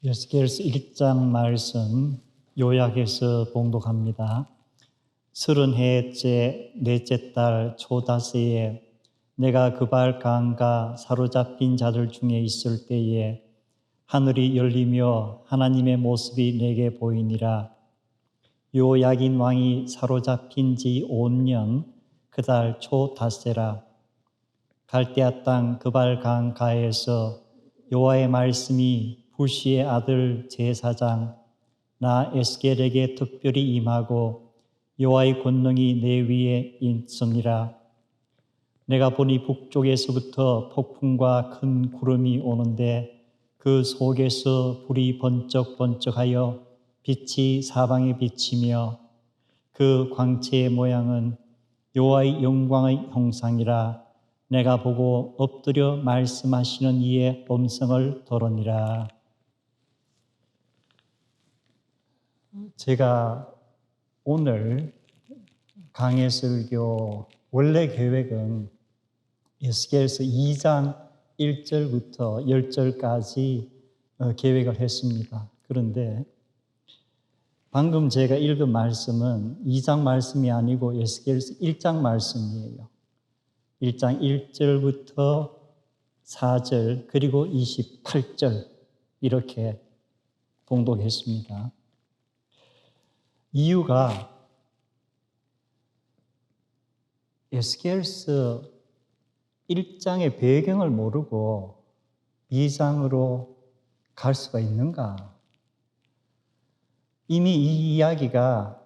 에스겔서 1장 말씀 요약해서 봉독합니다. 30해째 넷째 달 초다세에 내가 그발 강가 사로잡힌 자들 중에 있을 때에 하늘이 열리며 하나님의 모습이 내게 보이니라. 요야긴 왕이 사로잡힌 지 5년 그달 초다세라. 갈대아 땅 그발 강가에서 여호와의 말씀이 부시의 아들 제사장 나 에스겔에게 특별히 임하고 여호와의 권능이 내 위에 있으니라. 내가 보니 북쪽에서부터 폭풍과 큰 구름이 오는데 그 속에서 불이 번쩍번쩍하여 빛이 사방에 비치며 그 광채의 모양은 여호와의 영광의 형상이라. 내가 보고 엎드려 말씀하시는 이의 음성을 들으니라. 제가 오늘 강해 설교 원래 계획은 에스겔서 2장 1절부터 10절까지 계획을 했습니다. 그런데 방금 제가 읽은 말씀은 2장 말씀이 아니고 에스겔서 1장 말씀이에요. 1장 1절부터 4절 그리고 28절 이렇게 봉독했습니다. 이유가 에스겔서 1장의 배경을 모르고 2장으로 갈 수가 있는가? 이미 이 이야기가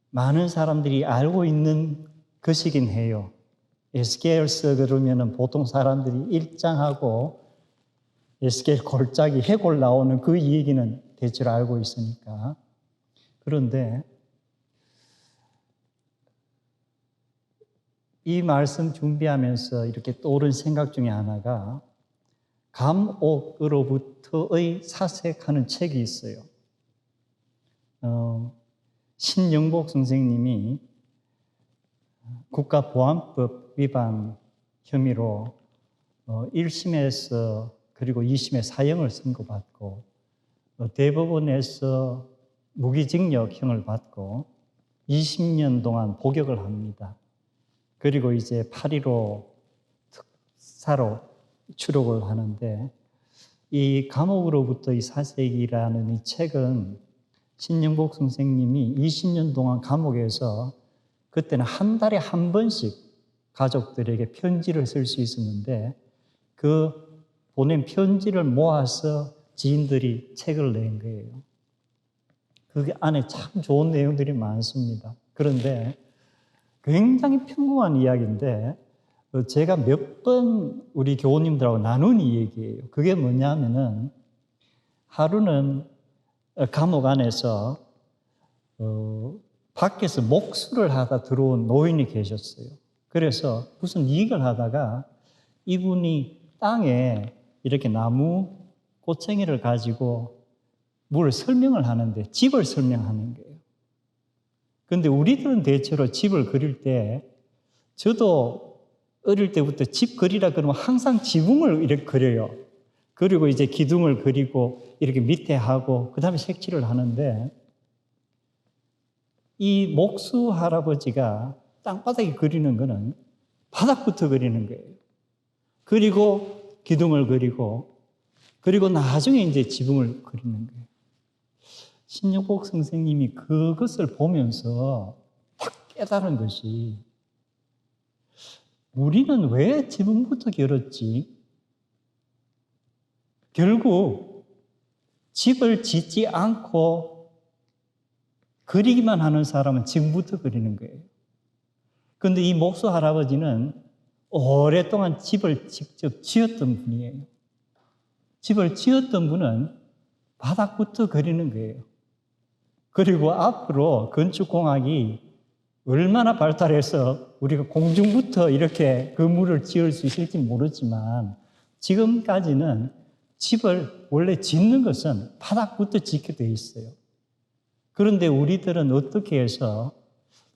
많은 사람들이 알고 있는 것이긴 해요. 에스겔서 그러면은 보통 사람들이 1장하고 에스겔 골짜기 해골 나오는 그 얘기는 대체로 알고 있으니까. 그런데 이 말씀 준비하면서 이렇게 떠오른 생각 중에 하나가 감옥으로부터의 사색하는 책이 있어요. 신영복 선생님이 국가보안법 위반 혐의로 1심에서 그리고 2심에 사형을 선고받고 대법원에서 무기징역형을 받고 20년 동안 복역을 합니다. 그리고 이제 8.15 특사로 추록을 하는데 이 감옥으로부터의 사색이라는 이 책은 신영복 선생님이 20년 동안 감옥에서 그때는 한 달에 한 번씩 가족들에게 편지를 쓸 수 있었는데 그 보낸 편지를 모아서 지인들이 책을 낸 거예요. 그 안에 참 좋은 내용들이 많습니다. 그런데 굉장히 평범한 이야기인데 제가 몇 번 우리 교우님들하고 나눈 이 얘기예요. 그게 뭐냐면은 하루는 감옥 안에서 밖에서 목수를 하다 들어온 노인이 계셨어요. 그래서 무슨 일을 하다가 이분이 땅에 이렇게 나무 꼬챙이를 가지고 뭘 설명을 하는데 집을 설명하는 거예요. 그런데 우리들은 대체로 집을 그릴 때 저도 어릴 때부터 집 그리라 그러면 항상 지붕을 이렇게 그려요. 그리고 이제 기둥을 그리고 이렇게 밑에 하고 그 다음에 색칠을 하는데 이 목수 할아버지가 땅바닥에 그리는 거는 바닥부터 그리는 거예요. 그리고 기둥을 그리고 나중에 이제 지붕을 그리는 거예요. 신영복 선생님이 그것을 보면서 확 깨달은 것이 우리는 왜 지붕부터 그렸지? 결국 집을 짓지 않고 그리기만 하는 사람은 지붕부터 그리는 거예요. 그런데 이 목수 할아버지는 오랫동안 집을 직접 지었던 분이에요. 집을 지었던 분은 바닥부터 그리는 거예요. 그리고 앞으로 건축공학이 얼마나 발달해서 우리가 공중부터 이렇게 건물을 지을 수 있을지 모르지만 지금까지는 집을 원래 짓는 것은 바닥부터 짓게 돼 있어요. 그런데 우리들은 어떻게 해서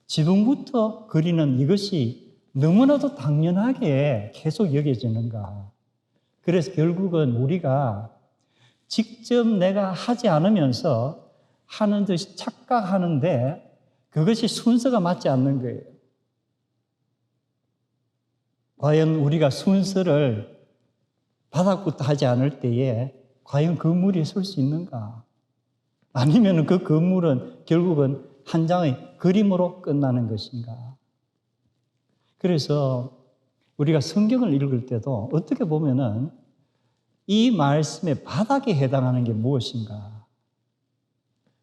지붕부터 그리는 이것이 너무나도 당연하게 계속 여겨지는가. 그래서 결국은 우리가 직접 내가 하지 않으면서 하는 듯이 착각하는데 그것이 순서가 맞지 않는 거예요. 과연 우리가 순서를 바닥부터 하지 않을 때에 과연 그 물이 설 수 있는가? 아니면 그 건물은 결국은 한 장의 그림으로 끝나는 것인가? 그래서 우리가 성경을 읽을 때도 어떻게 보면은 이 말씀의 바닥에 해당하는 게 무엇인가?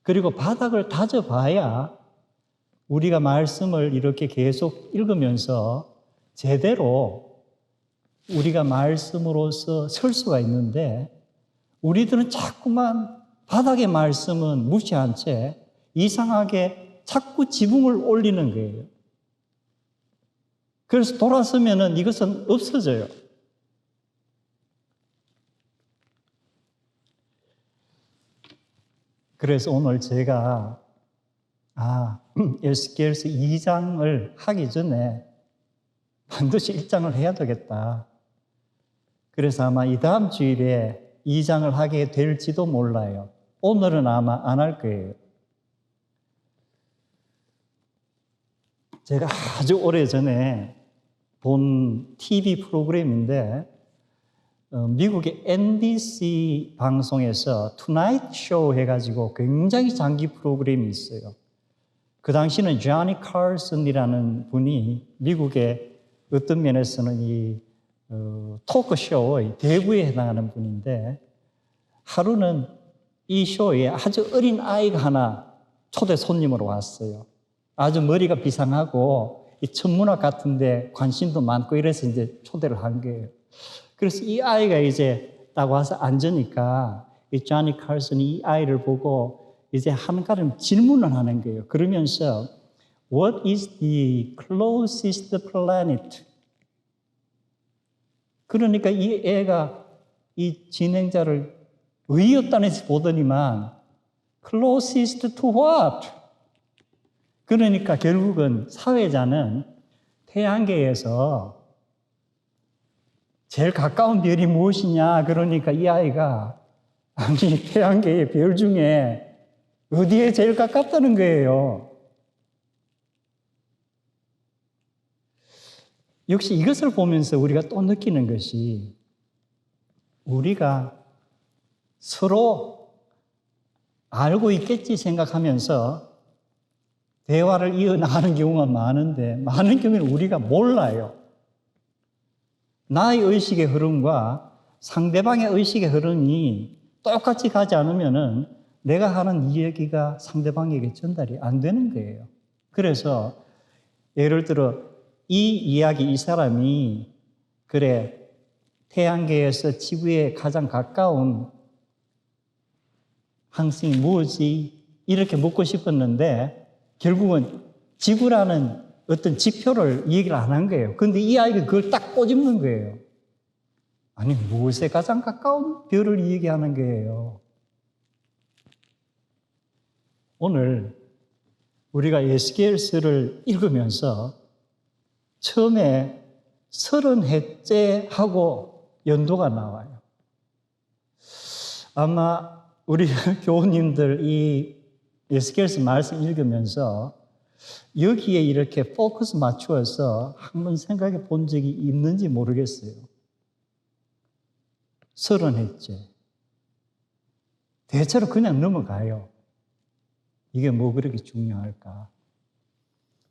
그리고 바닥을 다져봐야 우리가 말씀을 이렇게 계속 읽으면서 제대로 우리가 말씀으로서 설 수가 있는데 우리들은 자꾸만 바닥의 말씀은 무시한 채 이상하게 자꾸 지붕을 올리는 거예요. 그래서 돌아서면은 이것은 없어져요. 그래서 오늘 제가 에스겔서 2장을 하기 전에 반드시 1장을 해야 되겠다. 그래서 아마 이 다음 주일에 2장을 하게 될지도 몰라요. 오늘은 아마 안 할 거예요. 제가 아주 오래전에 본 TV 프로그램인데 미국의 NBC 방송에서 투나잇 쇼 해가지고 굉장히 장기 프로그램이 있어요. 그 당시는 조니 칼슨이라는 분이 미국의 어떤 면에서는 이 토크쇼의 대부에 해당하는 분인데 하루는 이 쇼에 아주 어린 아이가 하나 초대 손님으로 왔어요. 아주 머리가 비상하고 이 천문학 같은데 관심도 많고 이래서 이제 초대를 한 거예요. 그래서 이 아이가 이제 딱 와서 앉으니까 이 조니 칼슨이 이 아이를 보고 이제 한 가지 질문을 하는 거예요. 그러면서 What is the closest planet? 그러니까 이 애가 이 진행자를 의였다는지 보더니만 closest to what? 그러니까 결국은 사회자는 태양계에서 제일 가까운 별이 무엇이냐? 그러니까 이 아이가 아니 태양계의 별 중에 어디에 제일 가깝다는 거예요. 역시 이것을 보면서 우리가 또 느끼는 것이 우리가 서로 알고 있겠지 생각하면서 대화를 이어나가는 경우가 많은데 많은 경우에는 우리가 몰라요. 나의 의식의 흐름과 상대방의 의식의 흐름이 똑같이 가지 않으면은 내가 하는 이야기가 상대방에게 전달이 안 되는 거예요. 그래서 예를 들어 이 이야기, 이 사람이 그래 태양계에서 지구에 가장 가까운 항성이 무엇이? 이렇게 묻고 싶었는데 결국은 지구라는 어떤 지표를 얘기를 안 한 거예요. 그런데 이 아이가 그걸 딱 꼬집는 거예요. 아니 무엇에 가장 가까운 별을 얘기하는 거예요. 오늘 우리가 에스겔서를 읽으면서 처음에 30해째하고 연도가 나와요. 아마 우리 교우님들 이 에스겔서 말씀 읽으면서 여기에 이렇게 포커스 맞추어서 한번 생각해 본 적이 있는지 모르겠어요. 30해째. 대체로 그냥 넘어가요. 이게 뭐 그렇게 중요할까?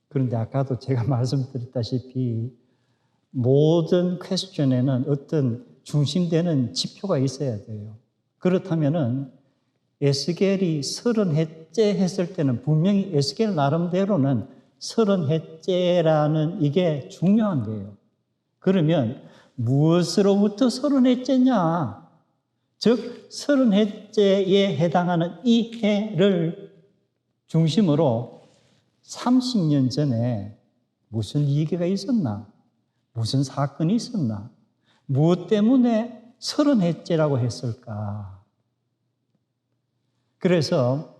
그런데 아까도 제가 말씀드렸다시피 모든 퀘스천에는 어떤 중심되는 지표가 있어야 돼요. 그렇다면은 에스겔이 30해째 했을 때는 분명히 에스겔 나름대로는 30해째라는 이게 중요한 거예요. 그러면 무엇으로부터 30해째냐? 즉 30해째에 해당하는 이 해를 중심으로 30년 전에 무슨 얘기가 있었나? 무슨 사건이 있었나? 무엇 때문에 30해째라고 했을까? 그래서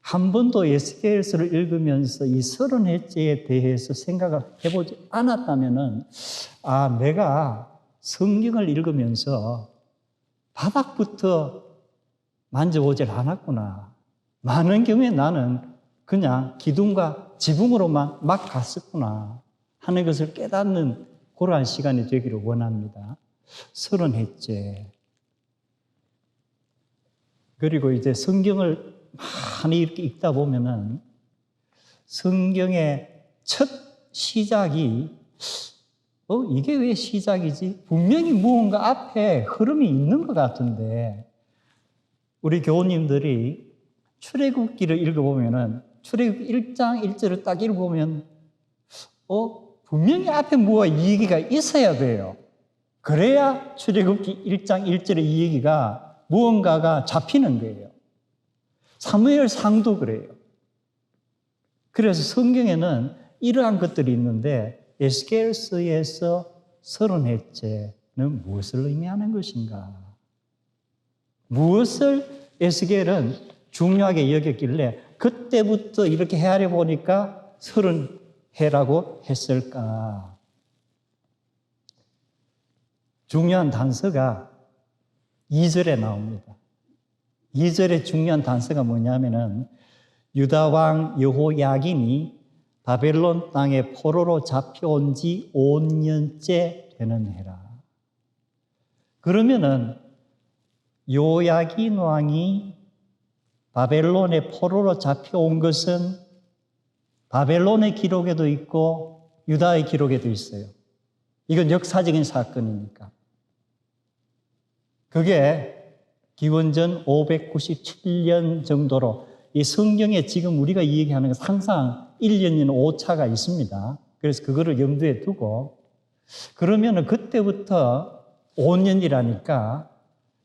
한 번도 에스겔서를 읽으면서 이 30해째에 대해서 생각을 해보지 않았다면은 내가 성경을 읽으면서 바닥부터 만져보질 않았구나. 많은 경우에 나는 그냥 기둥과 지붕으로만 막 갔었구나 하는 것을 깨닫는 그러한 시간이 되기를 원합니다. 30회째. 그리고 이제 성경을 많이 이렇게 읽다 보면은 성경의 첫 시작이 이게 왜 시작이지? 분명히 무언가 앞에 흐름이 있는 것 같은데 우리 교우님들이 출애굽기를 읽어보면은 출애굽기 1장 1절을 딱 읽어보면 분명히 앞에 뭐가 이 얘기가 있어야 돼요. 그래야 출애굽기 1장 1절의 이 얘기가 무언가가 잡히는 거예요. 사무엘상도 그래요. 그래서 성경에는 이러한 것들이 있는데 에스겔서에서 30회째는 무엇을 의미하는 것인가? 무엇을 에스겔은 중요하게 여겼길래 그때부터 이렇게 헤아려 보니까 30회라고 했을까? 중요한 단서가 2절에 나옵니다. 2절의 중요한 단서가 뭐냐면은 유다 왕 여호야긴이 바벨론 땅에 포로로 잡혀온 지 5년째 되는 해라. 그러면은 요야긴 왕이 바벨론에 포로로 잡혀온 것은 바벨론의 기록에도 있고 유다의 기록에도 있어요. 이건 역사적인 사건이니까. 그게 기원전 597년 정도로 이 성경에 지금 우리가 얘기하는 건 항상 1년이나 오차가 있습니다. 그래서 그거를 염두에 두고 그러면은 그때부터 5년이라니까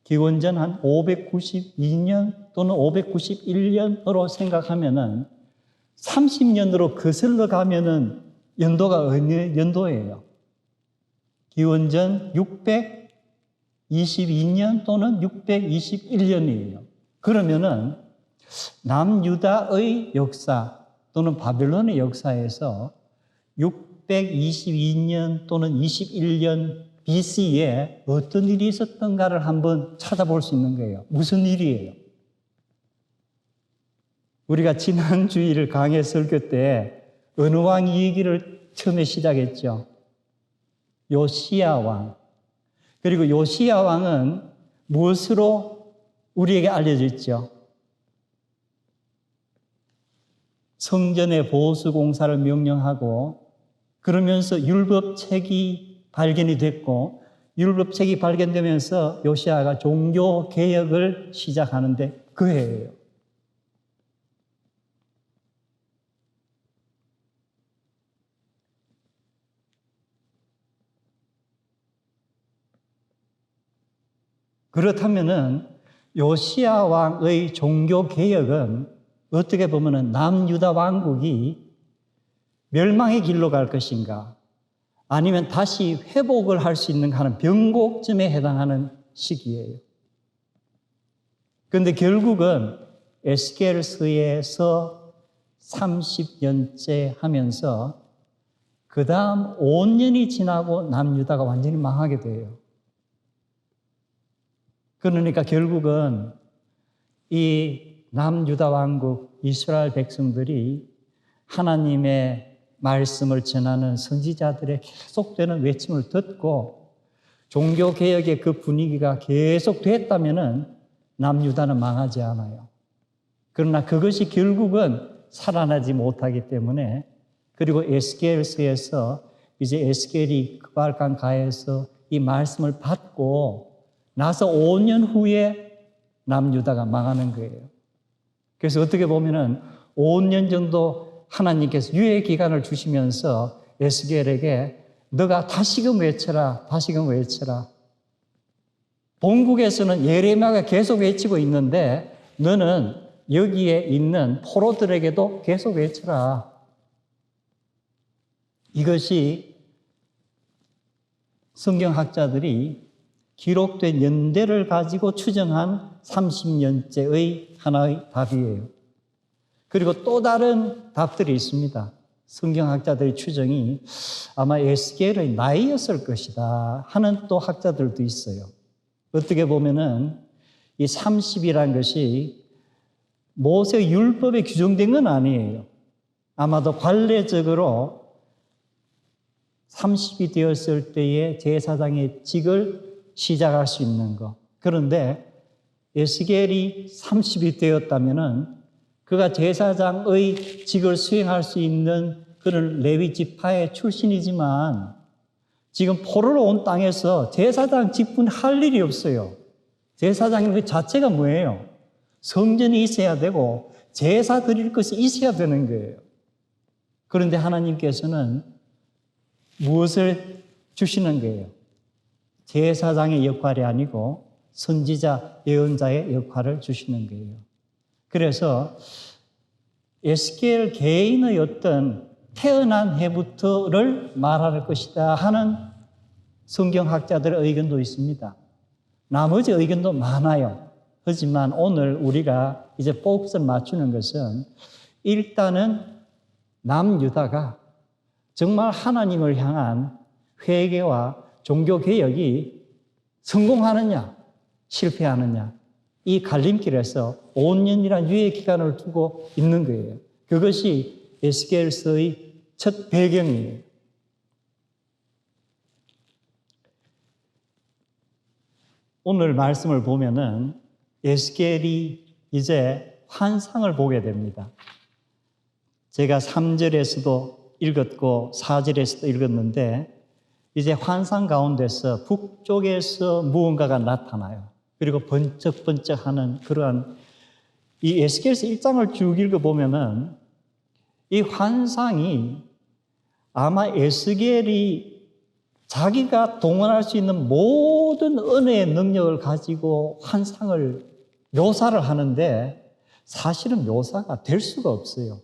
기원전 한 592년 또는 591년으로 생각하면은 30년으로 거슬러 가면은 연도가 어느 연도예요? 기원전 622년 또는 621년이에요. 그러면은 남유다의 역사 또는 바벨론의 역사에서 622년 또는 21년 BC에 어떤 일이 있었던가를 한번 찾아볼 수 있는 거예요. 무슨 일이에요? 우리가 지난 주일 강해 설교 때 어느 왕 얘기를 처음에 시작했죠? 요시야 왕. 그리고 요시야 왕은 무엇으로 우리에게 알려져 있죠? 성전의 보수 공사를 명령하고 그러면서 율법책이 발견이 됐고 율법책이 발견되면서 요시야가 종교 개혁을 시작하는데 그 해예요. 그렇다면은 요시야 왕의 종교 개혁은 어떻게 보면은 남유다 왕국이 멸망의 길로 갈 것인가 아니면 다시 회복을 할 수 있는 하는 변곡점에 해당하는 시기예요. 그런데 결국은 에스겔서에서 30년째 하면서 그 다음 5년이 지나고 남유다가 완전히 망하게 돼요. 그러니까 결국은 이 남유다 왕국 이스라엘 백성들이 하나님의 말씀을 전하는 선지자들의 계속되는 외침을 듣고 종교개혁의 그 분위기가 계속 됐다면 남유다는 망하지 않아요. 그러나 그것이 결국은 살아나지 못하기 때문에 그리고 에스겔서에서 이제 에스겔이 그발강 가에서 이 말씀을 받고 나서 5년 후에 남유다가 망하는 거예요. 그래서 어떻게 보면은 5년 정도 하나님께서 유예 기간을 주시면서 에스겔에게 너가 다시금 외쳐라, 다시금 외쳐라. 본국에서는 예레미야가 계속 외치고 있는데 너는 여기에 있는 포로들에게도 계속 외쳐라. 이것이 성경학자들이 기록된 연대를 가지고 추정한 30년째의 하나의 답이에요. 그리고 또 다른 답들이 있습니다. 성경학자들의 추정이 아마 에스겔의 나이였을 것이다 하는 또 학자들도 있어요. 어떻게 보면은 이 30이라는 것이 모세 율법에 규정된 건 아니에요. 아마도 관례적으로 30이 되었을 때에 제사장의 직을 시작할 수 있는 것. 그런데 에스겔이 30이 되었다면은 그가 제사장의 직을 수행할 수 있는 그런 레위 지파의 출신이지만 지금 포로로 온 땅에서 제사장 직분 할 일이 없어요. 제사장인 그 자체가 뭐예요? 성전이 있어야 되고 제사 드릴 것이 있어야 되는 거예요. 그런데 하나님께서는 무엇을 주시는 거예요? 제사장의 역할이 아니고 선지자, 예언자의 역할을 주시는 거예요. 그래서 에스겔 개인의 어떤 태어난 해부터를 말할 것이다 하는 성경학자들의 의견도 있습니다. 나머지 의견도 많아요. 하지만 오늘 우리가 이제 포커스를 맞추는 것은 일단은 남유다가 정말 하나님을 향한 회개와 종교개혁이 성공하느냐, 실패하느냐, 이 갈림길에서 5년이라는 유예 기간을 두고 있는 거예요. 그것이 에스겔서의 첫 배경이에요. 오늘 말씀을 보면은 에스겔이 이제 환상을 보게 됩니다. 제가 3절에서도 읽었고 4절에서도 읽었는데 이제 환상 가운데서 북쪽에서 무언가가 나타나요. 그리고 번쩍번쩍하는 그러한 이 에스겔서 1장을 쭉 읽어보면은 이 환상이 아마 에스겔이 자기가 동원할 수 있는 모든 은혜의 능력을 가지고 환상을 묘사를 하는데 사실은 묘사가 될 수가 없어요.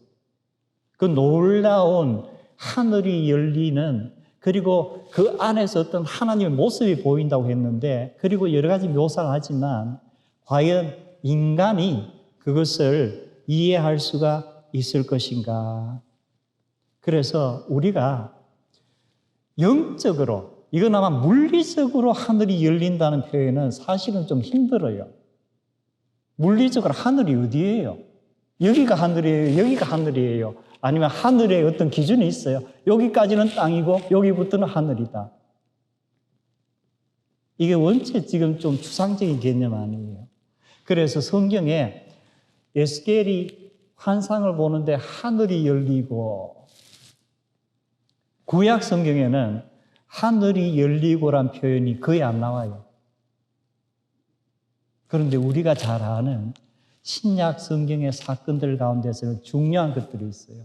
그 놀라운 하늘이 열리는 그리고 그 안에서 어떤 하나님의 모습이 보인다고 했는데 그리고 여러 가지 묘사를 하지만 과연 인간이 그것을 이해할 수가 있을 것인가? 그래서 우리가 영적으로 이건 아마 물리적으로 하늘이 열린다는 표현은 사실은 좀 힘들어요. 물리적으로 하늘이 어디예요? 여기가 하늘이에요? 여기가 하늘이에요? 아니면 하늘에 어떤 기준이 있어요? 여기까지는 땅이고 여기부터는 하늘이다. 이게 원체 지금 좀 추상적인 개념 아니에요. 그래서 성경에 에스겔이 환상을 보는데 하늘이 열리고 구약 성경에는 하늘이 열리고란 표현이 거의 안 나와요. 그런데 우리가 잘 아는 신약 성경의 사건들 가운데서는 중요한 것들이 있어요.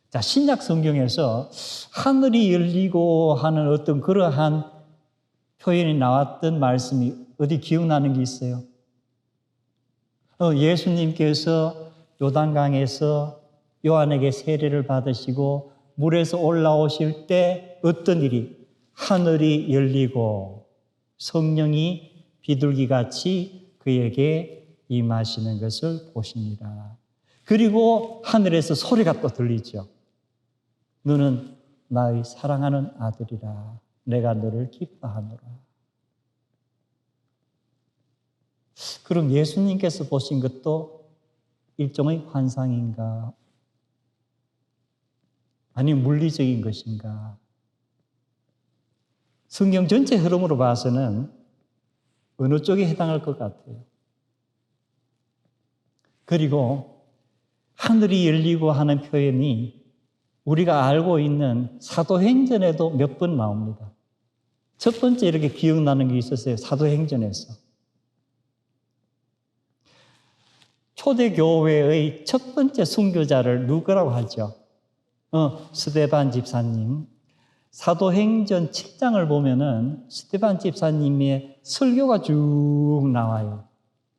자, 신약 성경에서 하늘이 열리고 하는 어떤 그러한 표현이 나왔던 말씀이 어디 기억나는 게 있어요? 예수님께서 요단강에서 요한에게 세례를 받으시고 물에서 올라오실 때 어떤 일이? 하늘이 열리고 성령이 비둘기같이 그에게 임하시는 것을 보십니다. 그리고 하늘에서 소리가 또 들리죠. 너는 나의 사랑하는 아들이라. 내가 너를 기뻐하노라. 그럼 예수님께서 보신 것도 일종의 환상인가? 아니면 물리적인 것인가? 성경 전체 흐름으로 봐서는 어느 쪽에 해당할 것 같아요. 그리고 하늘이 열리고 하는 표현이 우리가 알고 있는 사도행전에도 몇 번 나옵니다. 첫 번째 이렇게 기억나는 게 있었어요. 사도행전에서. 초대교회의 첫 번째 순교자를 누구라고 하죠? 스데반 집사님. 사도행전 7장을 보면은 스데반 집사님의 설교가 쭉 나와요.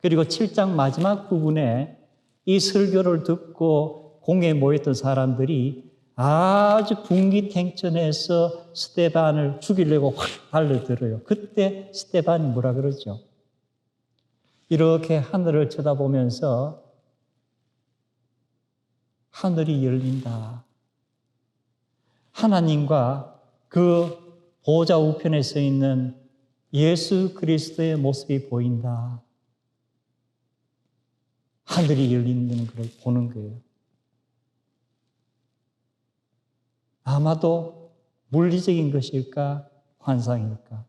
그리고 7장 마지막 부분에 이 설교를 듣고 공회에 모였던 사람들이 아주 분기탱천해서 스데반을 죽이려고 확 달려들어요. 그때 스데반이 뭐라 그러죠? 이렇게 하늘을 쳐다보면서 하늘이 열린다. 하나님과 그 보좌 우편에 서 있는 예수 그리스도의 모습이 보인다. 하늘이 열리는 걸 보는 거예요. 아마도 물리적인 것일까? 환상일까?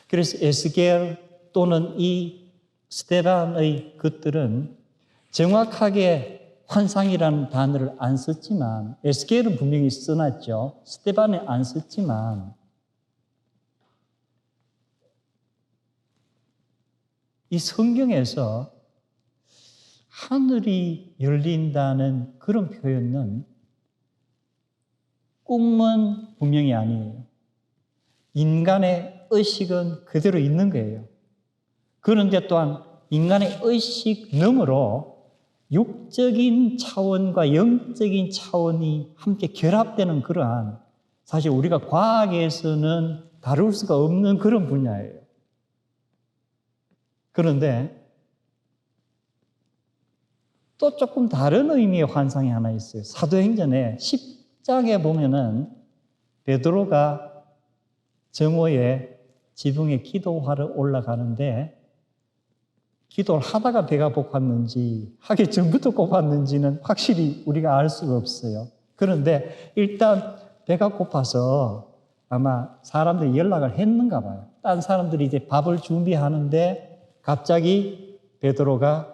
그래서 에스겔 또는 이 스데반의 것들은 정확하게 환상이라는 단어를 안 썼지만, 에스겔은 분명히 써놨죠. 스데반은 안 썼지만, 이 성경에서 하늘이 열린다는 그런 표현은 꿈은 분명히 아니에요. 인간의 의식은 그대로 있는 거예요. 그런데 또한 인간의 의식 너머로 육적인 차원과 영적인 차원이 함께 결합되는 그러한, 사실 우리가 과학에서는 다룰 수가 없는 그런 분야예요. 그런데 또 조금 다른 의미의 환상이 하나 있어요. 사도행전에 10장에 보면은 베드로가 정오에 지붕에 기도하러 올라가는데, 기도를 하다가 배가 고팠는지 하기 전부터 고팠는지는 확실히 우리가 알 수가 없어요. 그런데 일단 배가 고파서 아마 사람들이 연락을 했는가 봐요. 딴 사람들이 이제 밥을 준비하는데 갑자기 베드로가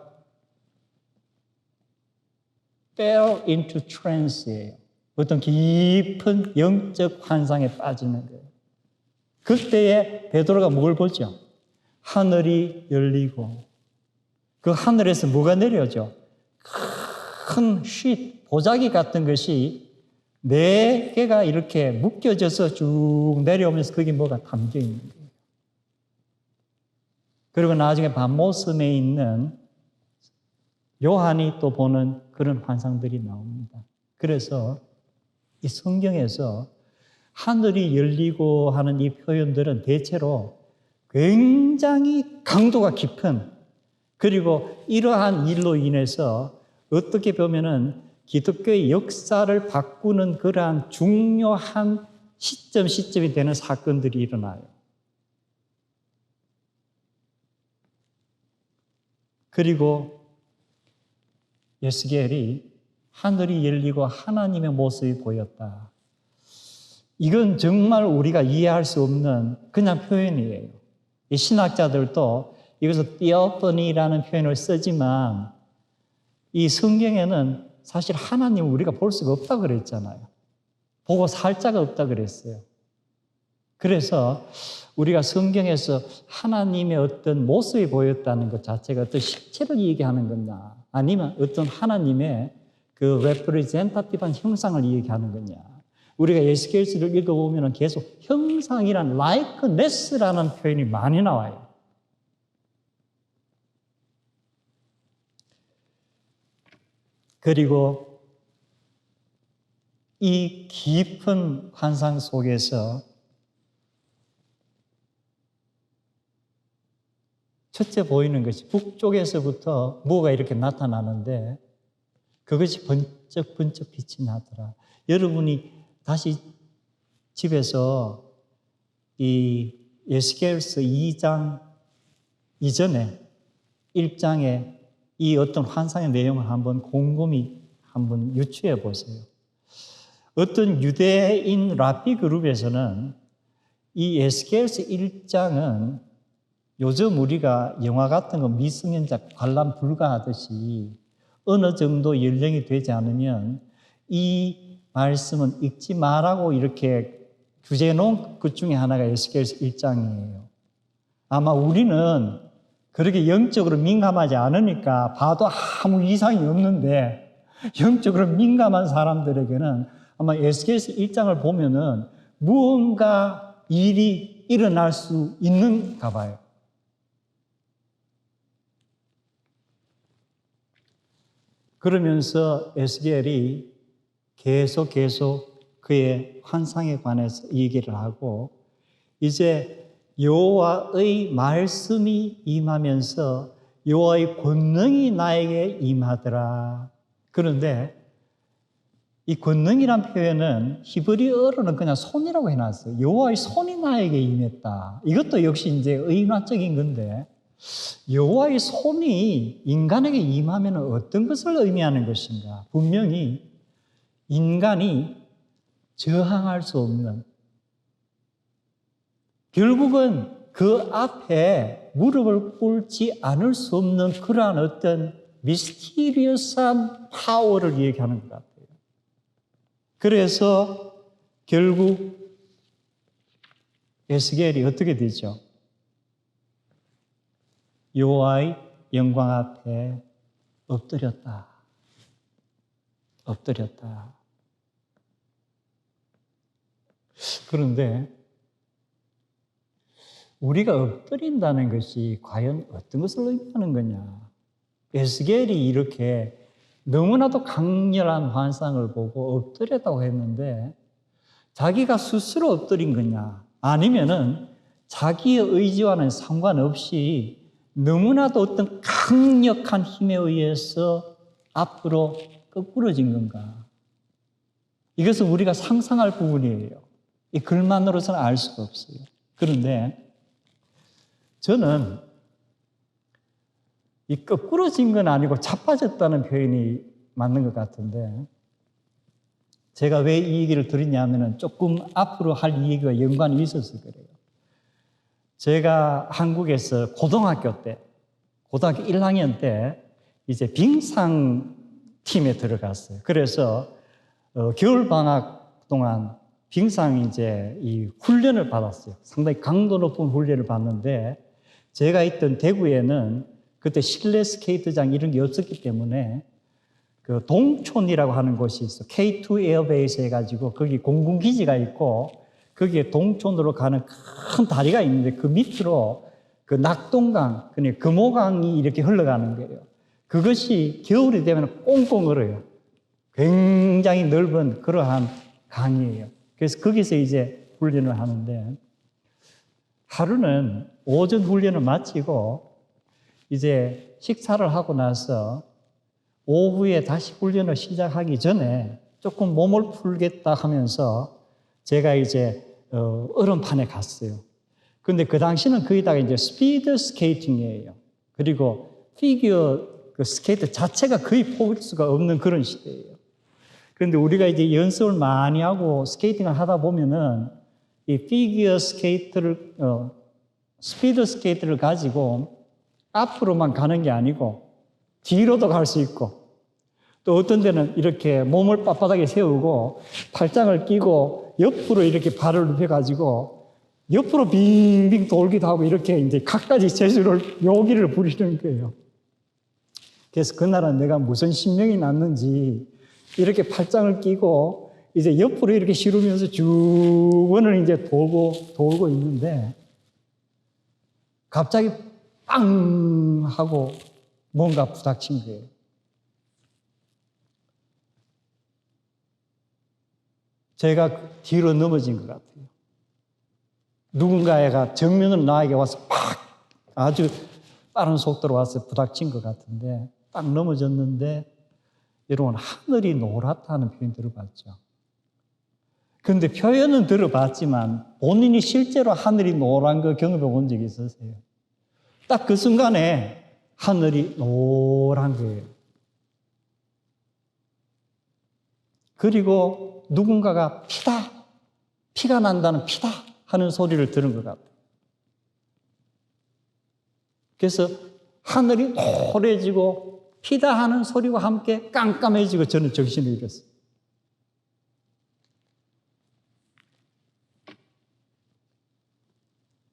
fell into trance예요. 어떤 깊은 영적 환상에 빠지는 거예요. 그때에 베드로가 뭘 보죠? 하늘이 열리고 그 하늘에서 뭐가 내려오죠? 큰 쉿, 보자기 같은 것이 4개가 이렇게 묶여져서 쭉 내려오면서 거기 뭐가 담겨 있는 거예요. 그리고 나중에 밤모섬에 있는 요한이 또 보는 그런 환상들이 나옵니다. 그래서 이 성경에서 하늘이 열리고 하는 이 표현들은 대체로 굉장히 강도가 깊은, 그리고 이러한 일로 인해서 어떻게 보면은 기독교의 역사를 바꾸는 그러한 중요한 시점이 되는 사건들이 일어나요. 그리고 에스겔이 하늘이 열리고 하나님의 모습이 보였다. 이건 정말 우리가 이해할 수 없는 그냥 표현이에요. 이 신학자들도 이것을 theophany라는 표현을 쓰지만 이 성경에는 사실 하나님을 우리가 볼 수가 없다고 그랬잖아요. 보고 살 자가 없다고 그랬어요. 그래서 우리가 성경에서 하나님의 어떤 모습이 보였다는 것 자체가 어떤 실체를 얘기하는 거냐, 아니면 어떤 하나님의 그 representative한 형상을 얘기하는 거냐. 우리가 에스겔서를 읽어보면 계속 형상이란 likeness라는 표현이 많이 나와요. 그리고 이 깊은 환상 속에서 첫째 보이는 것이 북쪽에서부터 뭐가 이렇게 나타나는데 그것이 번쩍번쩍 빛이 나더라. 여러분이 다시 집에서 이 에스겔서 2장 이전에 1장에 이 어떤 환상의 내용을 한번 곰곰이 한번 유추해 보세요. 어떤 유대인 랍비 그룹에서는 이 에스겔서 1장은 요즘 우리가 영화 같은 거 미성년자 관람 불가하듯이 어느 정도 연령이 되지 않으면 이 말씀은 읽지 말라고 이렇게 규제해 놓은 것 중에 하나가 에스겔서 1장이에요. 아마 우리는 그렇게 영적으로 민감하지 않으니까 봐도 아무 이상이 없는데 영적으로 민감한 사람들에게는 아마 에스겔서 1장을 보면은 무언가 일이 일어날 수 있는가 봐요. 그러면서 에스겔이 계속 그의 환상에 관해서 얘기를 하고 이제 여호와의 말씀이 임하면서 여호와의 권능이 나에게 임하더라. 그런데 이 권능이란 표현은 히브리어로는 그냥 손이라고 해놨어요. 여호와의 손이 나에게 임했다. 이것도 역시 이제 의인화적인 건데 여호와의 손이 인간에게 임하면 어떤 것을 의미하는 것인가? 분명히 인간이 저항할 수 없는, 결국은 그 앞에 무릎을 꿇지 않을 수 없는 그러한 어떤 미스티리어스한 파워를 얘기하는 것 같아요. 그래서 결국 에스겔이 어떻게 되죠? 여호와의 영광 앞에 엎드렸다. 엎드렸다. 그런데 우리가 엎드린다는 것이 과연 어떤 것을 의미하는 거냐? 에스겔이 이렇게 너무나도 강렬한 환상을 보고 엎드렸다고 했는데 자기가 스스로 엎드린 거냐? 아니면은 자기의 의지와는 상관없이 너무나도 어떤 강력한 힘에 의해서 앞으로 거꾸러진 건가? 이것은 우리가 상상할 부분이에요. 이 글만으로서는 알 수가 없어요. 그런데 저는 이 거꾸러진 건 아니고 자빠졌다는 표현이 맞는 것 같은데 제가 왜 이 얘기를 드리냐면은 조금 앞으로 할 이 얘기가 연관이 있어서 그래요. 제가 한국에서 고등학교 1학년 때 이제 빙상팀에 들어갔어요. 그래서 겨울 방학 동안 빙상 이제 이 훈련을 받았어요. 상당히 강도 높은 훈련을 받는데 제가 있던 대구에는 그때 실내 스케이트장 이런 게 없었기 때문에 그 동촌이라고 하는 곳이 있어. K2 에어베이스 해가지고 거기 공군기지가 있고 거기에 동촌으로 가는 큰 다리가 있는데 그 밑으로 그 낙동강, 그러니까 금호강이 이렇게 흘러가는 거예요. 그것이 겨울이 되면 꽁꽁 얼어요. 굉장히 넓은 그러한 강이에요. 그래서 거기서 이제 훈련을 하는데 하루는 오전 훈련을 마치고 이제 식사를 하고 나서 오후에 다시 훈련을 시작하기 전에 조금 몸을 풀겠다 하면서 제가 이제 얼음판에 갔어요. 근데 그 당시는 거기다가 이제 스피드 스케이팅이에요. 그리고 피겨 그 스케이트 자체가 거의 뽑을 수가 없는 그런 시대예요. 그런데 우리가 이제 연습을 많이 하고 스케이팅을 하다 보면은 이 피겨 스케이트를, 스피드 스케이트를 가지고 앞으로만 가는 게 아니고 뒤로도 갈 수 있고 또 어떤 데는 이렇게 몸을 빳빳하게 세우고 팔짱을 끼고 옆으로 이렇게 발을 눕혀가지고 옆으로 빙빙 돌기도 하고 이렇게 이제 갖가지 재주를 요기를 부리는 거예요. 그래서 그날은 내가 무슨 신명이 났는지 이렇게 팔짱을 끼고 이제 옆으로 이렇게 시루면서 주변을 이제 돌고 있는데 갑자기 빵 하고 뭔가 부닥친 거예요. 제가 뒤로 넘어진 것 같아요. 누군가가 정면으로 나에게 와서 팍 아주 빠른 속도로 와서 부닥친 것 같은데 딱 넘어졌는데 여러분 하늘이 노랗다는 표현 들어봤죠? 그런데 표현은 들어봤지만 본인이 실제로 하늘이 노란 거 경험해 본 적이 있으세요? 딱 그 순간에 하늘이 노란 거예요. 그리고 누군가가 피가 난다는 피다 하는 소리를 들은 것 같아요. 그래서 하늘이 노래지고 피다 하는 소리와 함께 깜깜해지고 저는 정신을 잃었어요.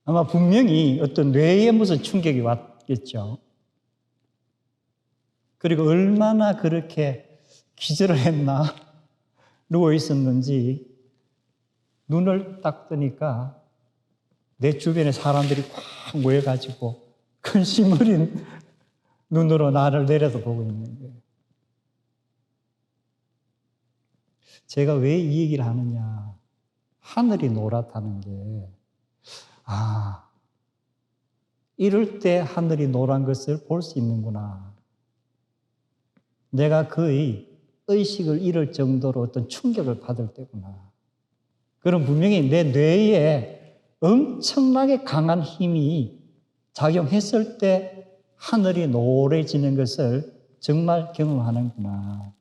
아마 분명히 어떤 뇌에 무슨 충격이 왔겠죠. 그리고 얼마나 그렇게 기절을 했나 누워 있었는지 눈을 딱 뜨니까 내 주변에 사람들이 꽉 모여가지고 근심 어린 눈으로 나를 내려다보고 있는 거예요. 제가 왜 이 얘기를 하느냐. 하늘이 노랗다는 게 이럴 때 하늘이 노란 것을 볼 수 있는구나. 내가 거의 의식을 잃을 정도로 어떤 충격을 받을 때구나. 그럼 분명히 내 뇌에 엄청나게 강한 힘이 작용했을 때 하늘이 노래지는 것을 정말 경험하는구나.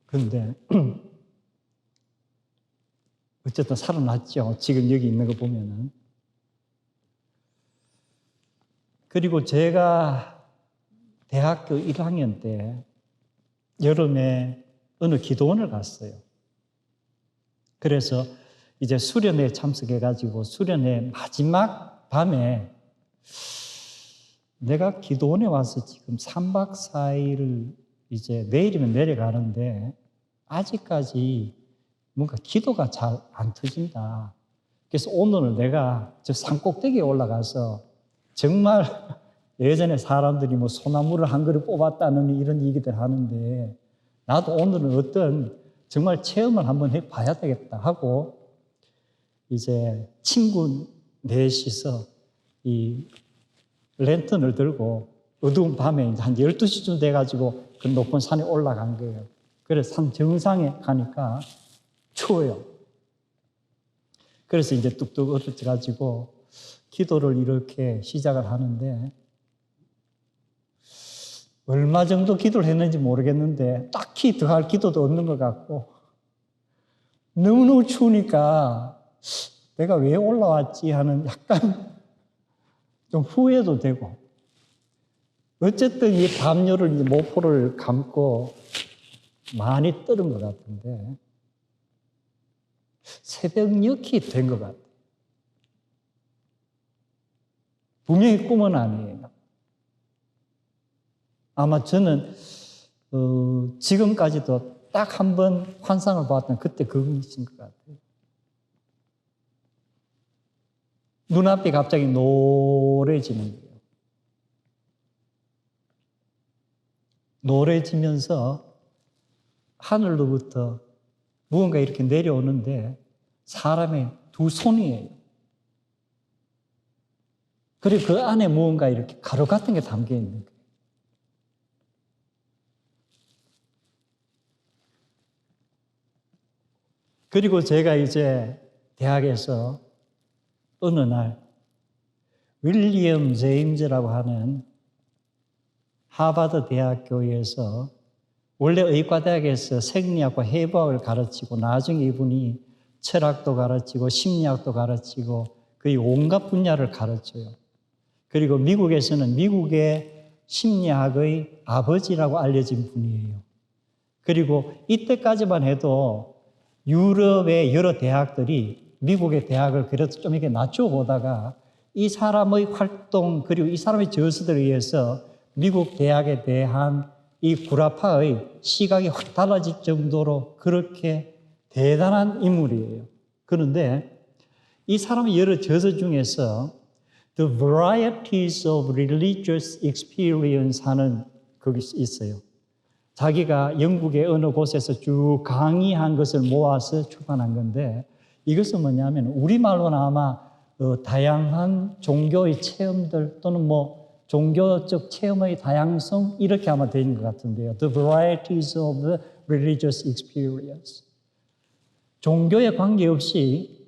그런데 어쨌든 살아났죠. 지금 여기 있는 거 보면은. 그리고 제가 대학교 1학년 때 여름에 어느 기도원을 갔어요. 그래서 이제 수련회에 참석해가지고 수련회 마지막 밤에 내가 기도원에 와서 지금 3박 4일을 이제 내일이면 내려가는데 아직까지 뭔가 기도가 잘 안 터진다. 그래서 오늘은 내가 저 산꼭대기에 올라가서 정말 예전에 사람들이 뭐 소나무를 한 그루 뽑았다는 이런 얘기들 하는데 나도 오늘은 어떤 정말 체험을 한번 해봐야 되겠다 하고 이제 친구 넷이서 이 랜턴을 들고 어두운 밤에 이제 한 12시쯤 돼가지고 그 높은 산에 올라간 거예요. 그래서 산 정상에 가니까 추워요. 그래서 이제 뚝뚝 얼어가지고 기도를 이렇게 시작을 하는데 얼마 정도 기도를 했는지 모르겠는데 딱히 더 할 기도도 없는 것 같고 너무너무 추우니까 내가 왜 올라왔지 하는 약간 좀 후회도 되고 어쨌든 이 담요를 이제 모포를 감고 많이 떨은 것 같은데 새벽녘이 된 것 같아요. 분명히 꿈은 아니에요. 아마 저는 지금까지도 딱 한 번 환상을 봤던 그때 그것인 것 같아요. 눈앞이 갑자기 노래지는 거예요. 노래지면서 하늘로부터 무언가 이렇게 내려오는데 사람의 두 손이에요. 그리고 그 안에 무언가 이렇게 가루 같은 게 담겨 있는 거예요. 그리고 제가 이제 대학에서 어느 날 윌리엄 제임즈라고 하는 하버드 대학교에서 원래 의과대학에서 생리학과 해부학을 가르치고 나중에 이분이 철학도 가르치고 심리학도 가르치고 거의 온갖 분야를 가르쳐요. 그리고 미국에서는 미국의 심리학의 아버지라고 알려진 분이에요. 그리고 이때까지만 해도 유럽의 여러 대학들이 미국의 대학을 그래도 좀 이렇게 낮춰 보다가 이 사람의 활동 그리고 이 사람의 저서들에 의해서 미국 대학에 대한 이 구라파의 시각이 확 달라질 정도로 그렇게 대단한 인물이에요. 그런데 이 사람의 여러 저서 중에서 The Varieties of Religious Experience 하는 거기 있어요. 자기가 영국의 어느 곳에서 쭉 강의한 것을 모아서 출판한 건데 이것은 뭐냐면 우리말로는 아마 다양한 종교의 체험들 또는 뭐 종교적 체험의 다양성 이렇게 아마 되는 것 같은데요. The varieties of the religious experience. 종교에 관계없이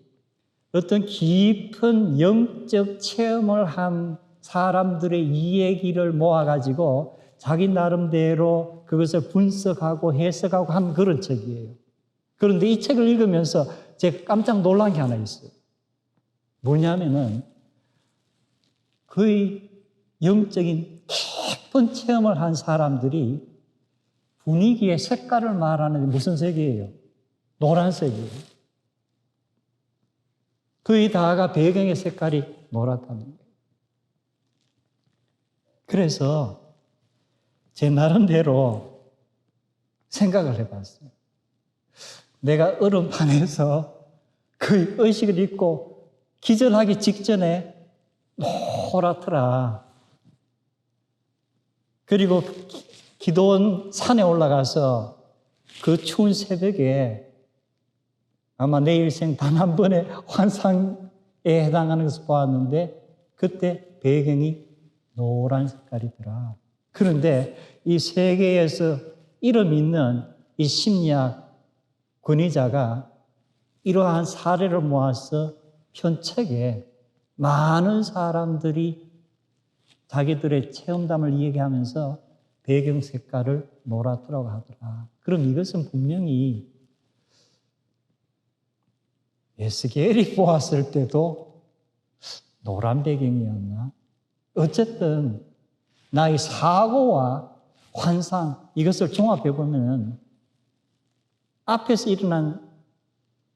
어떤 깊은 영적 체험을 한 사람들의 이야기를 모아가지고 자기 나름대로 그것을 분석하고 해석하고 한 그런 책이에요. 그런데 이 책을 읽으면서 제가 깜짝 놀란 게 하나 있어요. 뭐냐면은 거의 영적인 깊은 체험을 한 사람들이 분위기의 색깔을 말하는 무슨 색이에요? 노란색이에요. 거의 다가 배경의 색깔이 노랗다는 거예요. 그래서 제 나름대로 생각을 해봤어요. 내가 얼음판에서 거의 의식을 잃고 기절하기 직전에 노랗더라. 그리고 기도원 산에 올라가서 그 추운 새벽에 아마 내 일생 단 한 번의 환상에 해당하는 것을 보았는데 그때 배경이 노란 색깔이더라. 그런데 이 세계에서 이름 있는 이 심리학 권위자가 이러한 사례를 모아서 편책에 많은 사람들이 자기들의 체험담을 이야기하면서 배경 색깔을 노랗더라고 하더라. 그럼 이것은 분명히 에스겔이 보았을 때도 노란 배경이었나? 어쨌든 나의 사고와 환상 이것을 종합해 보면 앞에서 일어난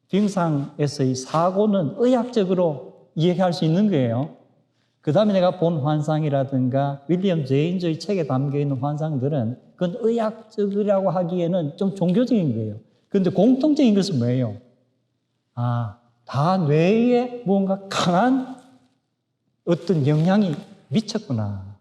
병상에서의 사고는 의학적으로 이해할 수 있는 거예요. 그 다음에 내가 본 환상이라든가 윌리엄 제임스의 책에 담겨있는 환상들은 그건 의학적이라고 하기에는 좀 종교적인 거예요. 그런데 공통적인 것은 뭐예요? 다 뇌에 뭔가 강한 어떤 영향이 미쳤구나.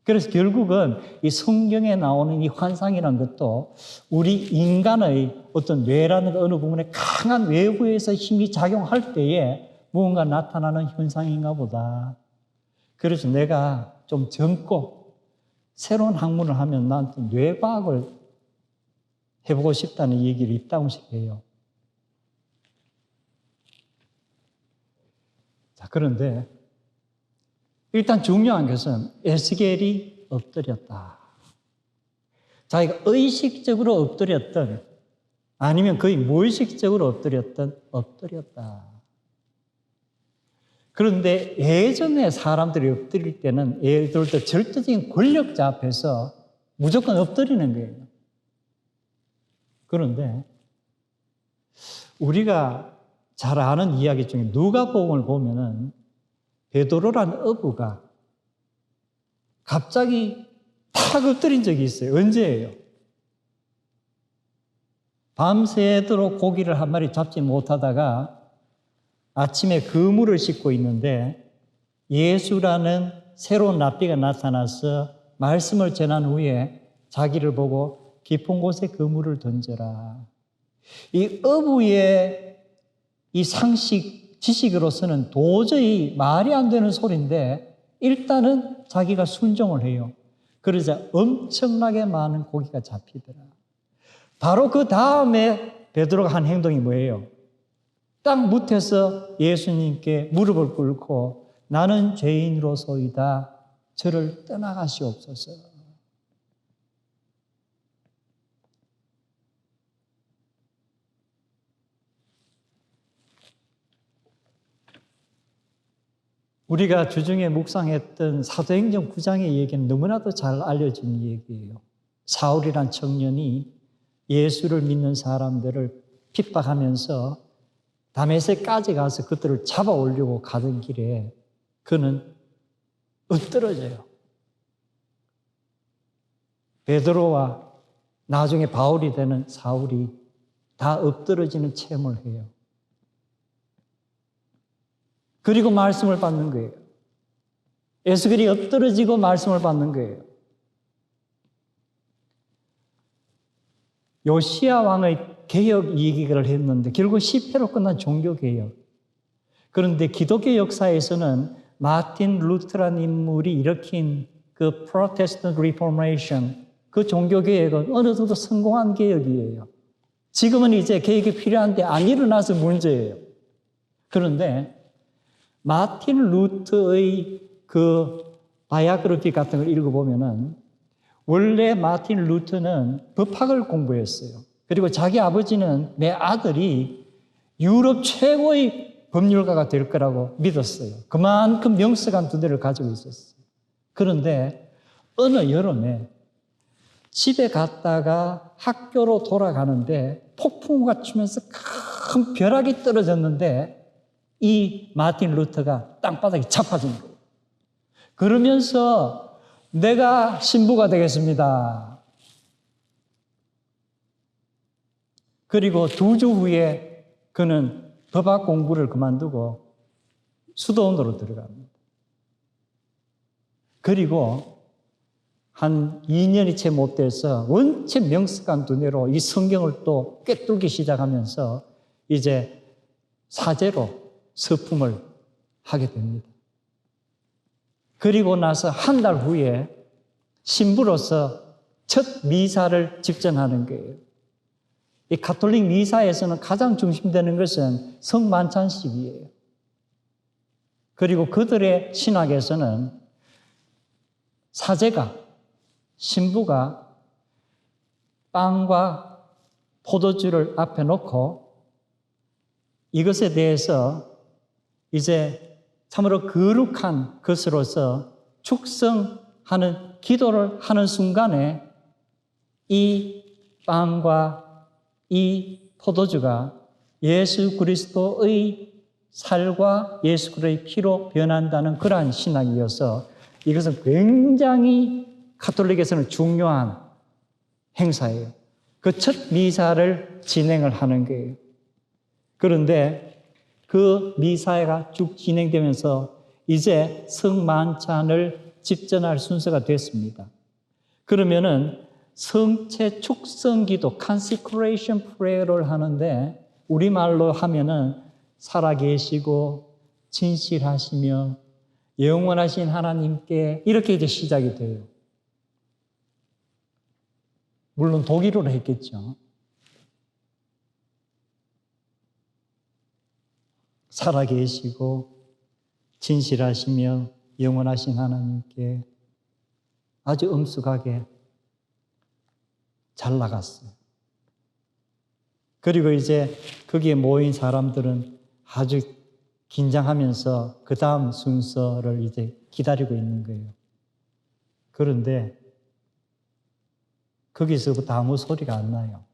그래서 결국은 이 성경에 나오는 이 환상이라는 것도 우리 인간의 어떤 뇌라는 어느 부분에 강한 외부에서 힘이 작용할 때에 무언가 나타나는 현상인가 보다. 그래서 내가 좀 젊고 새로운 학문을 하면 나한테 뇌과학을 해보고 싶다는 얘기를 입다운식 해요. 자, 그런데 일단 중요한 것은 에스겔이 엎드렸다. 자기가 의식적으로 엎드렸든 아니면 거의 무의식적으로 엎드렸든 엎드렸다. 그런데 예전에 사람들이 엎드릴 때는 예를 들어 절대적인 권력자 앞에서 무조건 엎드리는 거예요. 그런데 우리가 잘 아는 이야기 중에 누가복음을 보면은 베드로라는 어부가 갑자기 탁 엎드린 적이 있어요. 언제예요? 밤새도록 고기를 한 마리 잡지 못하다가 아침에 그물을 싣고 있는데 예수라는 새로운 랍비가 나타나서 말씀을 전한 후에 자기를 보고 깊은 곳에 그물을 던져라. 이 어부의 이 상식, 지식으로서는 도저히 말이 안 되는 소리인데 일단은 자기가 순종을 해요. 그러자 엄청나게 많은 고기가 잡히더라. 바로 그 다음에 베드로가 한 행동이 뭐예요? 땅 밑에서 예수님께 무릎을 꿇고 나는 죄인으로소이다. 저를 떠나가시옵소서. 우리가 주중에 묵상했던 사도행전 9장의 얘기는 너무나도 잘 알려진 얘기예요. 사울이란 청년이 예수를 믿는 사람들을 핍박하면서 다메섹까지 가서 그들을 잡아오려고 가던 길에 그는 엎드러져요. 베드로와 나중에 바울이 되는 사울이 다 엎드러지는 체험을 해요. 그리고 말씀을 받는 거예요. 에스겔이 엎드러지고 말씀을 받는 거예요. 요시야 왕의 개혁 얘기를 했는데 결국 실패로 끝난 종교개혁. 그런데 기독교 역사에서는 마틴 루터라는 인물이 일으킨 그 프로테스턴트 리포메이션, 그 종교개혁은 어느 정도 성공한 개혁이에요. 지금은 이제 개혁이 필요한데 안 일어나서 문제예요. 그런데 마틴 루터의 그 바이오그래피 같은 걸 읽어보면은 원래 마틴 루터는 법학을 공부했어요. 그리고 자기 아버지는 내 아들이 유럽 최고의 법률가가 될 거라고 믿었어요. 그만큼 명석한 두뇌를 가지고 있었어요. 그런데 어느 여름에 집에 갔다가 학교로 돌아가는데 폭풍우가 치면서 큰 벼락이 떨어졌는데 이 마틴 루터가 땅바닥에 자빠진 거예요. 그러면서 내가 신부가 되겠습니다. 그리고 2주 후에 그는 법학 공부를 그만두고 수도원으로 들어갑니다. 그리고 한 2년이 채 못 돼서 원체 명석한 두뇌로 이 성경을 또 꿰뚫기 시작하면서 이제 사제로 서품을 하게 됩니다. 그리고 나서 한 달 후에 신부로서 첫 미사를 집전하는 거예요. 이 가톨릭 미사에서는 가장 중심되는 것은 성만찬식이에요. 그리고 그들의 신학에서는 사제가, 신부가 빵과 포도주를 앞에 놓고 이것에 대해서 이제 참으로 거룩한 것으로서 축성하는 기도를 하는 순간에 이 빵과 이 포도주가 예수 그리스도의 살과 예수 그리스도의 피로 변한다는 그러한 신학이어서 이것은 굉장히 가톨릭에서는 중요한 행사예요. 그 첫 미사를 진행을 하는 거예요. 그런데 그 미사가 쭉 진행되면서 이제 성만찬을 집전할 순서가 됐습니다. 그러면은 성체 축성기도 consecration prayer를 하는데 우리말로 하면은 살아계시고 진실하시며 영원하신 하나님께 이렇게 이제 시작이 돼요. 물론 독일어로 했겠죠. 살아계시고 진실하시며 영원하신 하나님께 아주 엄숙하게 잘 나갔어요. 그리고 이제 거기에 모인 사람들은 아주 긴장하면서 그 다음 순서를 이제 기다리고 있는 거예요. 그런데 거기서부터 아무 소리가 안 나요.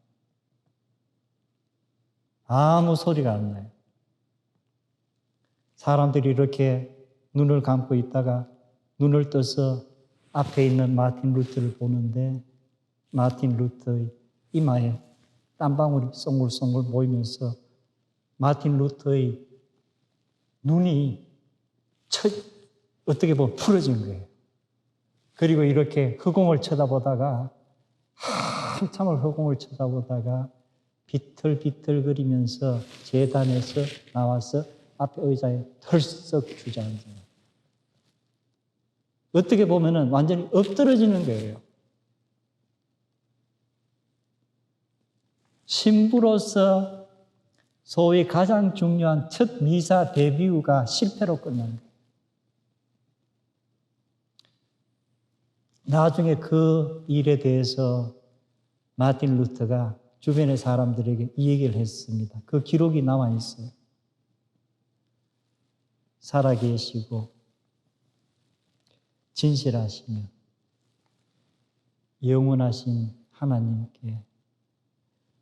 아무 소리가 안 나요. 사람들이 이렇게 눈을 감고 있다가 눈을 떠서 앞에 있는 마틴 루터를 보는데 마틴 루터의 이마에 땀방울이 송글송글 보이면서 마틴 루터의 눈이 어떻게 보면 풀어진 거예요. 그리고 이렇게 허공을 쳐다보다가 한참을 허공을 쳐다보다가 비틀비틀거리면서 제단에서 나와서 앞에 의자에 털썩 주저앉아요. 어떻게 보면은 완전히 엎드러지는 거예요. 신부로서 소위 가장 중요한 첫 미사 데뷔가 실패로 끝난 거예요. 나중에 그 일에 대해서 마틴 루터가 주변의 사람들에게 이 얘기를 했습니다. 그 기록이 나와 있어요. 살아계시고 진실하시며 영원하신 하나님께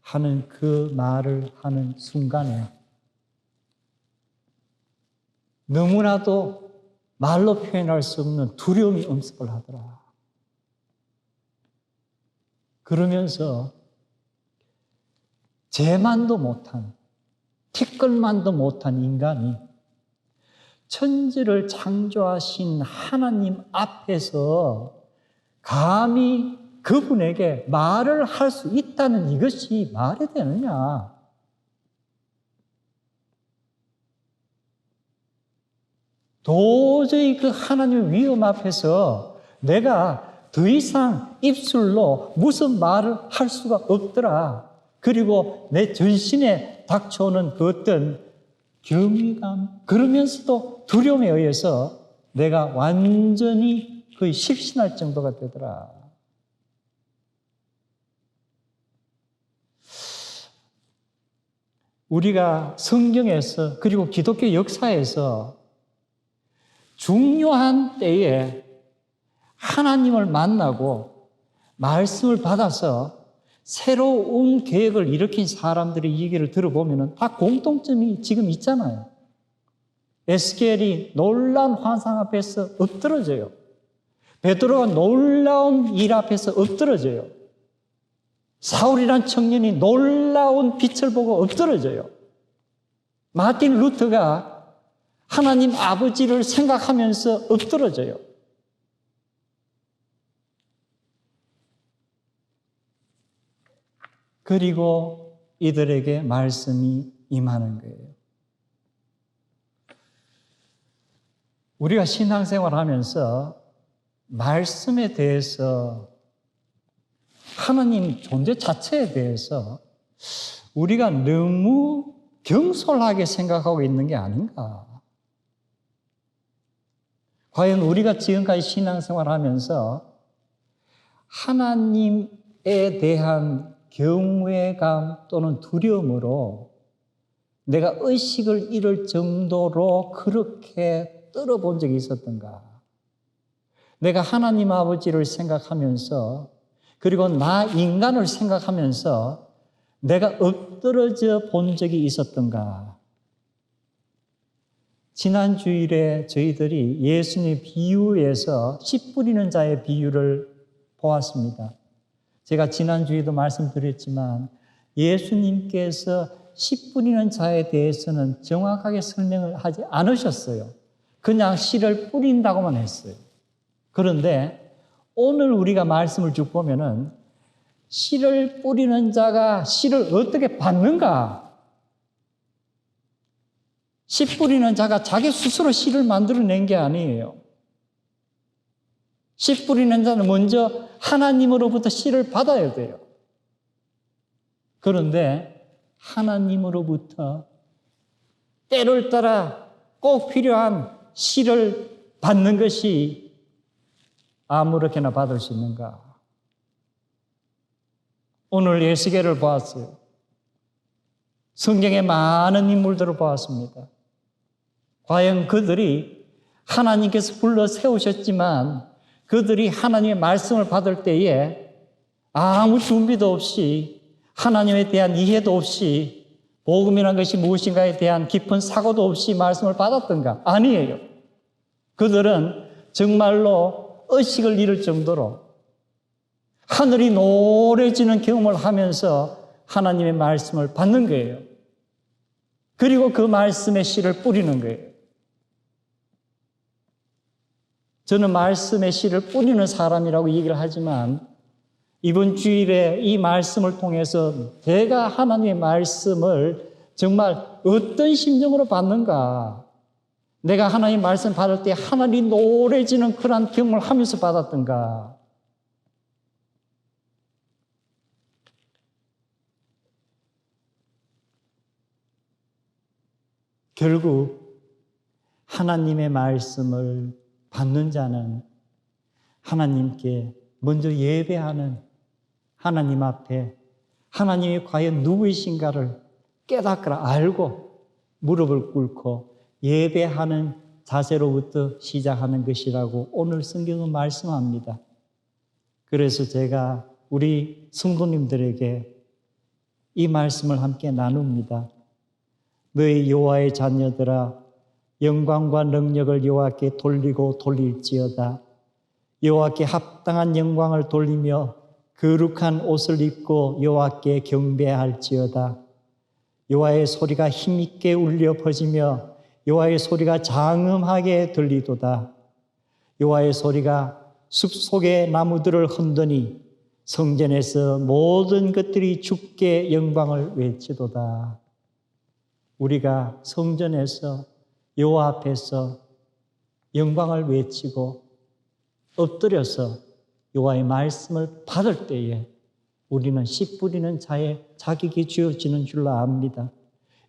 하는 그 말을 하는 순간에 너무나도 말로 표현할 수 없는 두려움이 엄습을 하더라. 그러면서 재만도 못한, 티끌만도 못한 인간이 천지를 창조하신 하나님 앞에서 감히 그분에게 말을 할 수 있다는 이것이 말이 되느냐? 도저히 그 하나님의 위엄 앞에서 내가 더 이상 입술로 무슨 말을 할 수가 없더라. 그리고 내 전신에 닥쳐오는 그 어떤 경외감, 그러면서도 두려움에 의해서 내가 완전히 거의 실신할 정도가 되더라. 우리가 성경에서 그리고 기독교 역사에서 중요한 때에 하나님을 만나고 말씀을 받아서 새로운 계획을 일으킨 사람들의 얘기를 들어보면 다 공통점이 지금 있잖아요. 에스겔이 놀라운 환상 앞에서 엎드러져요. 베드로가 놀라운 일 앞에서 엎드러져요. 사울이란 청년이 놀라운 빛을 보고 엎드러져요. 마틴 루터가 하나님 아버지를 생각하면서 엎드러져요. 그리고 이들에게 말씀이 임하는 거예요. 우리가 신앙생활 하면서 말씀에 대해서 하나님 존재 자체에 대해서 우리가 너무 경솔하게 생각하고 있는 게 아닌가. 과연 우리가 지금까지 신앙생활을 하면서 하나님에 대한 경외감 또는 두려움으로 내가 의식을 잃을 정도로 그렇게 떨어본 적이 있었던가? 내가 하나님 아버지를 생각하면서 그리고 나 인간을 생각하면서 내가 엎드러져 본 적이 있었던가? 지난 주일에 저희들이 예수님 비유에서 씨 뿌리는 자의 비유를 보았습니다. 제가 지난 주에도 말씀드렸지만 예수님께서 씨 뿌리는 자에 대해서는 정확하게 설명을 하지 않으셨어요. 그냥 씨를 뿌린다고만 했어요. 그런데 오늘 우리가 말씀을 쭉 보면은 씨를 뿌리는 자가 씨를 어떻게 받는가? 씨 뿌리는 자가 자기 스스로 씨를 만들어낸 게 아니에요. 씨 뿌리는 자는 먼저 하나님으로부터 씨를 받아야 돼요. 그런데 하나님으로부터 때를 따라 꼭 필요한 씨를 받는 것이 아무렇게나 받을 수 있는가? 오늘 예수계를 보았어요. 성경의 많은 인물들을 보았습니다. 과연 그들이 하나님께서 불러 세우셨지만 그들이 하나님의 말씀을 받을 때에 아무 준비도 없이 하나님에 대한 이해도 없이 복음이라는 것이 무엇인가에 대한 깊은 사고도 없이 말씀을 받았던가? 아니에요. 그들은 정말로 의식을 잃을 정도로 하늘이 노래지는 경험을 하면서 하나님의 말씀을 받는 거예요. 그리고 그 말씀의 씨를 뿌리는 거예요. 저는 말씀의 씨를 뿌리는 사람이라고 얘기를 하지만 이번 주일에 이 말씀을 통해서 내가 하나님의 말씀을 정말 어떤 심정으로 받는가? 내가 하나님의 말씀 받을 때 하늘이 노래지는 그런 경험을 하면서 받았던가? 결국 하나님의 말씀을 받는 자는 하나님께 먼저 예배하는 하나님 앞에 하나님이 과연 누구이신가를 깨닫거나 알고 무릎을 꿇고 예배하는 자세로부터 시작하는 것이라고 오늘 성경은 말씀합니다. 그래서 제가 우리 성도님들에게 이 말씀을 함께 나눕니다. 너희 여호와의 자녀들아 영광과 능력을 여호와께 돌리고 돌릴지어다. 여호와께 합당한 영광을 돌리며 거룩한 옷을 입고 여호와께 경배할지어다. 여호와의 소리가 힘있게 울려 퍼지며 여호와의 소리가 장엄하게 들리도다. 여호와의 소리가 숲속의 나무들을 흔드니 성전에서 모든 것들이 주께 영광을 외치도다. 우리가 성전에서 여호와 앞에서 영광을 외치고 엎드려서 여호와의 말씀을 받을 때에 우리는 씨 뿌리는 자의 자격이 주어지는 줄로 압니다.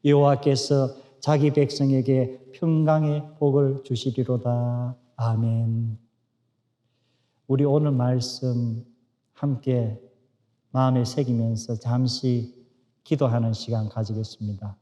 여호와께서 자기 백성에게 평강의 복을 주시리로다. 아멘. 우리 오늘 말씀 함께 마음에 새기면서 잠시 기도하는 시간 가지겠습니다.